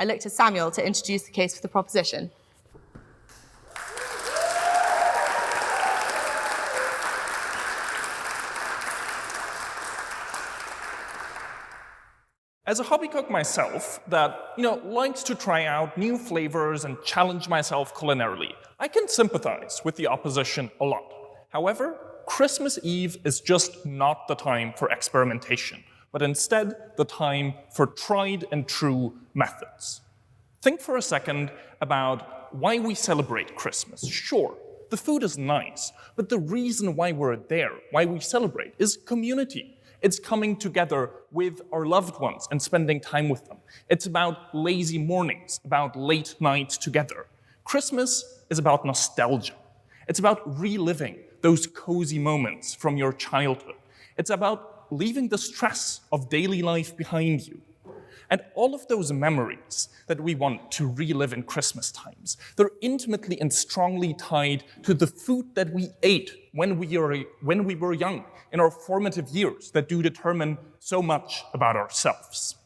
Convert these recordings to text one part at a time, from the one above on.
I look to Samuel to introduce the case for the proposition. As a hobby cook myself that, likes to try out new flavors and challenge myself culinarily, I can sympathize with the opposition a lot. However, Christmas Eve is just not the time for experimentation, but instead the time for tried and true methods. Think for a second about why we celebrate Christmas. Sure, the food is nice, but the reason why we're there, why we celebrate, is community. It's coming together with our loved ones and spending time with them. It's about lazy mornings, about late nights together. Christmas is about nostalgia. It's about reliving those cozy moments from your childhood. It's about leaving the stress of daily life behind you. And all of those memories that we want to relive in Christmas times, they're intimately and strongly tied to the food that we ate when we were young, in our formative years, that do determine so much about ourselves.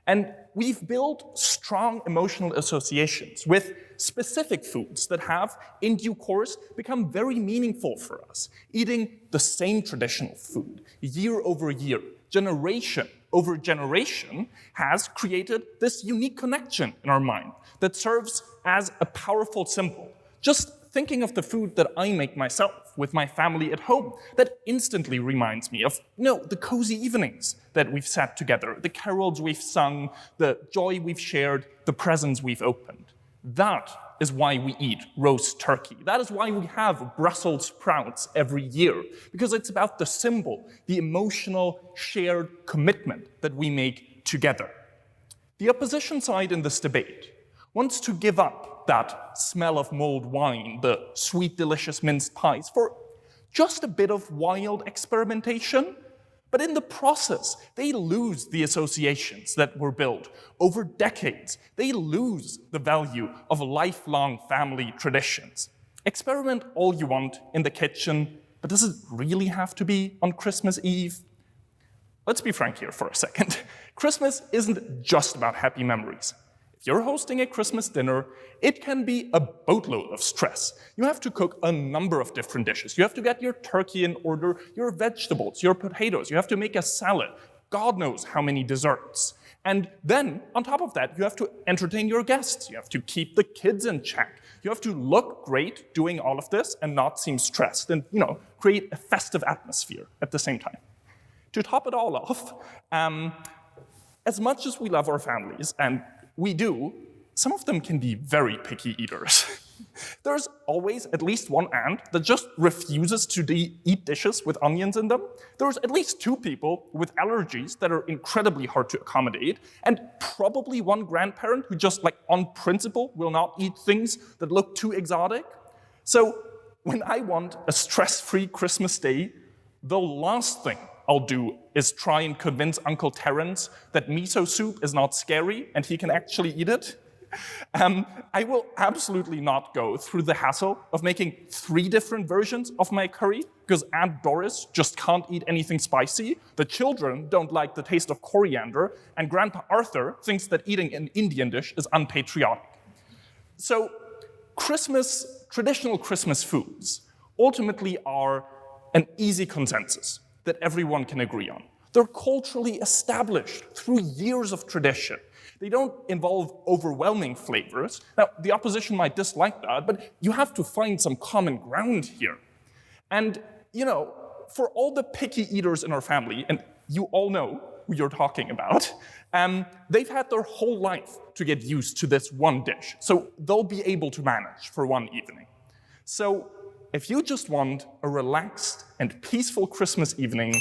And we've built strong emotional associations with specific foods that have, in due course, become very meaningful for us. Eating the same traditional food, year over year, generation over generation, has created this unique connection in our mind that serves as a powerful symbol. Just thinking of the food that I make myself with my family at home, that instantly reminds me of, the cozy evenings that we've sat together, the carols we've sung, the joy we've shared, the presents we've opened. That is why we eat roast turkey. That is why we have Brussels sprouts every year, because it's about the symbol, the emotional shared commitment that we make together. The opposition side in this debate wants to give up that smell of mulled wine, the sweet, delicious minced pies, for just a bit of wild experimentation. But in the process, they lose the associations that were built over decades. They lose the value of lifelong family traditions. Experiment all you want in the kitchen, but does it really have to be on Christmas Eve? Let's be frank here for a second. Christmas isn't just about happy memories. If you're hosting a Christmas dinner, it can be a boatload of stress. You have to cook a number of different dishes. You have to get your turkey in order, your vegetables, your potatoes. You have to make a salad. God knows how many desserts. And then, on top of that, you have to entertain your guests. You have to keep the kids in check. You have to look great doing all of this and not seem stressed and, create a festive atmosphere at the same time. To top it all off, as much as we love our families, and we do, some of them can be very picky eaters. There's always at least one aunt that just refuses to eat dishes with onions in them. There's at least two people with allergies that are incredibly hard to accommodate, and probably one grandparent who just, on principle, will not eat things that look too exotic. So when I want a stress-free Christmas day, the last thing I'll do is try and convince Uncle Terence that miso soup is not scary and he can actually eat it. I will absolutely not go through the hassle of making 3 different versions of my curry because Aunt Doris just can't eat anything spicy, the children don't like the taste of coriander, and Grandpa Arthur thinks that eating an Indian dish is unpatriotic. So traditional Christmas foods ultimately are an easy consensus that everyone can agree on. They're culturally established through years of tradition. They don't involve overwhelming flavors. Now, the opposition might dislike that, but you have to find some common ground here. And, for all the picky eaters in our family, and you all know who you're talking about, they've had their whole life to get used to this one dish. So they'll be able to manage for one evening. So if you just want a relaxed and peaceful Christmas evening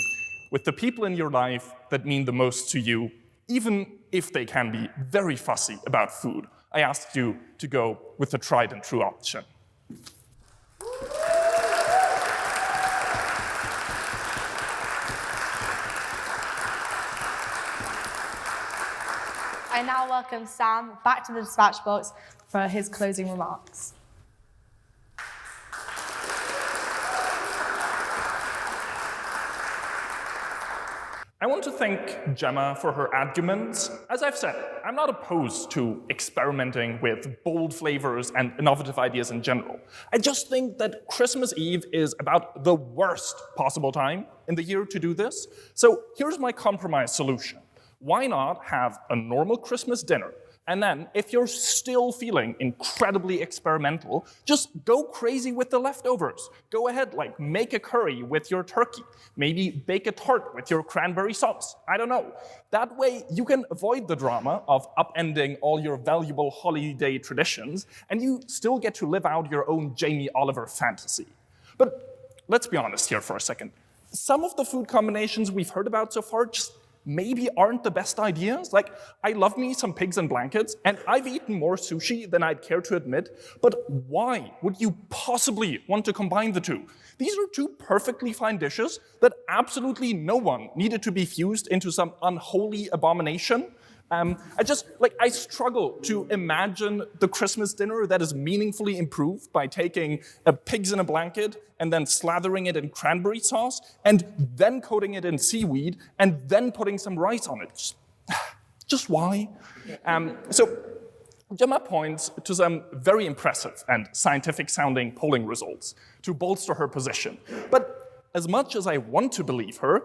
with the people in your life that mean the most to you, even if they can be very fussy about food, I ask you to go with the tried and true option. I now welcome Sam back to the dispatch box for his closing remarks. I want to thank Gemma for her arguments. As I've said, I'm not opposed to experimenting with bold flavors and innovative ideas in general. I just think that Christmas Eve is about the worst possible time in the year to do this. So here's my compromise solution. Why not have a normal Christmas dinner? And then, if you're still feeling incredibly experimental, just go crazy with the leftovers. Go ahead, make a curry with your turkey. Maybe bake a tart with your cranberry sauce. I don't know. That way, you can avoid the drama of upending all your valuable holiday traditions, and you still get to live out your own Jamie Oliver fantasy. But let's be honest here for a second. Some of the food combinations we've heard about so far just maybe aren't the best ideas. I love me some pigs in blankets, and I've eaten more sushi than I'd care to admit, but why would you possibly want to combine the two? These are two perfectly fine dishes that absolutely no one needed to be fused into some unholy abomination. I struggle to imagine the Christmas dinner that is meaningfully improved by taking pigs in a blanket and then slathering it in cranberry sauce and then coating it in seaweed and then putting some rice on it. Just why? So Gemma points to some very impressive and scientific-sounding polling results to bolster her position. But as much as I want to believe her,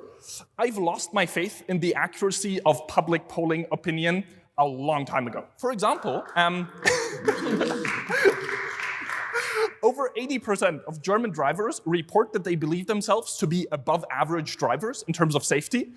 I've lost my faith in the accuracy of public polling opinion a long time ago. For example, over 80% of German drivers report that they believe themselves to be above average drivers in terms of safety.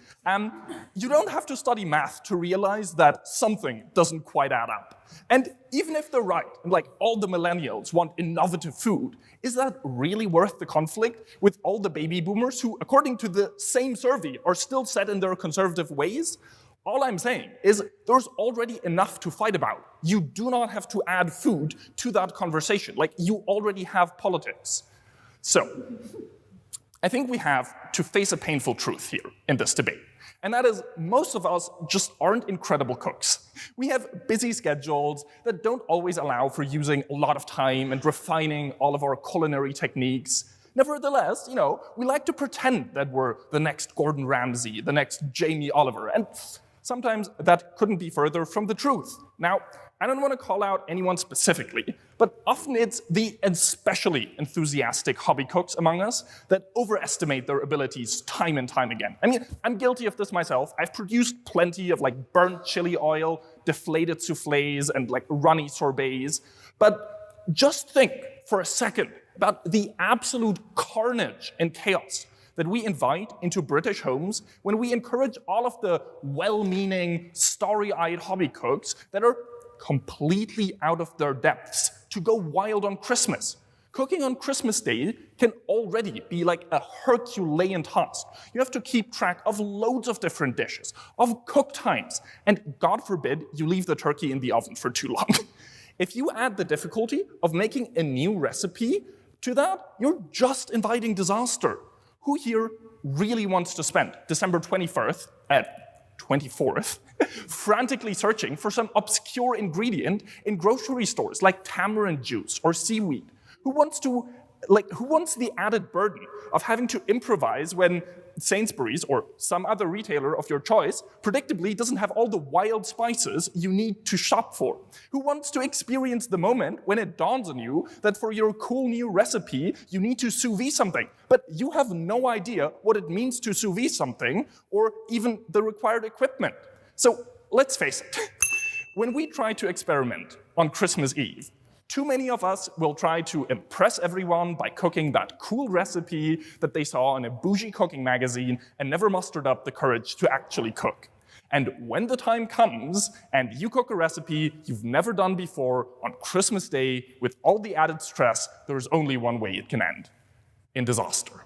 You don't have to study math to realize that something doesn't quite add up. And even if they're right, and all the millennials want innovative food, is that really worth the conflict with all the baby boomers who, according to the same survey, are still set in their conservative ways? All I'm saying is there's already enough to fight about. You do not have to add food to that conversation. You already have politics. So, I think we have to face a painful truth here in this debate. And that is, most of us just aren't incredible cooks. We have busy schedules that don't always allow for using a lot of time and refining all of our culinary techniques. Nevertheless, we like to pretend that we're the next Gordon Ramsay, the next Jamie Oliver, and sometimes that couldn't be further from the truth. Now, I don't want to call out anyone specifically, but often it's the especially enthusiastic hobby cooks among us that overestimate their abilities time and time again. I mean, I'm guilty of this myself. I've produced plenty of burnt chili oil, deflated soufflés, and runny sorbets. But just think for a second about the absolute carnage and chaos that we invite into British homes when we encourage all of the well-meaning, starry-eyed hobby cooks that are completely out of their depths to go wild on Christmas. Cooking on Christmas Day can already be a Herculean task. You have to keep track of loads of different dishes, of cook times, and God forbid you leave the turkey in the oven for too long. If you add the difficulty of making a new recipe to that, you're just inviting disaster. Who here really wants to spend December 24th frantically searching for some obscure ingredient in grocery stores like tamarind juice or seaweed? Who wants the added burden of having to improvise when Sainsbury's or some other retailer of your choice predictably doesn't have all the wild spices you need to shop for? Who wants to experience the moment when it dawns on you that for your cool new recipe you need to sous vide something, but you have no idea what it means to sous vide something or even the required equipment? So let's face it, when we try to experiment on Christmas Eve, too many of us will try to impress everyone by cooking that cool recipe that they saw in a bougie cooking magazine and never mustered up the courage to actually cook. And when the time comes and you cook a recipe you've never done before on Christmas Day with all the added stress, there's only one way it can end: in disaster.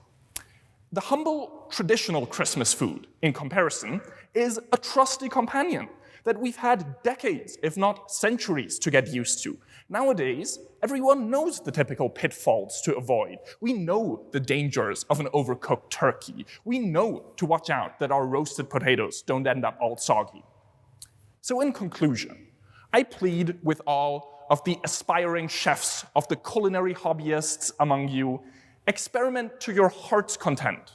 The humble, traditional Christmas food, in comparison, is a trusty companion that we've had decades, if not centuries, to get used to. Nowadays, everyone knows the typical pitfalls to avoid. We know the dangers of an overcooked turkey. We know to watch out that our roasted potatoes don't end up all soggy. So in conclusion, I plead with all of the aspiring chefs, of the culinary hobbyists among you, experiment to your heart's content.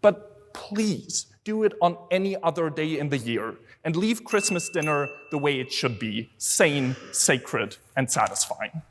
But please, do it on any other day in the year, and leave Christmas dinner the way it should be, sane, sacred, and satisfying.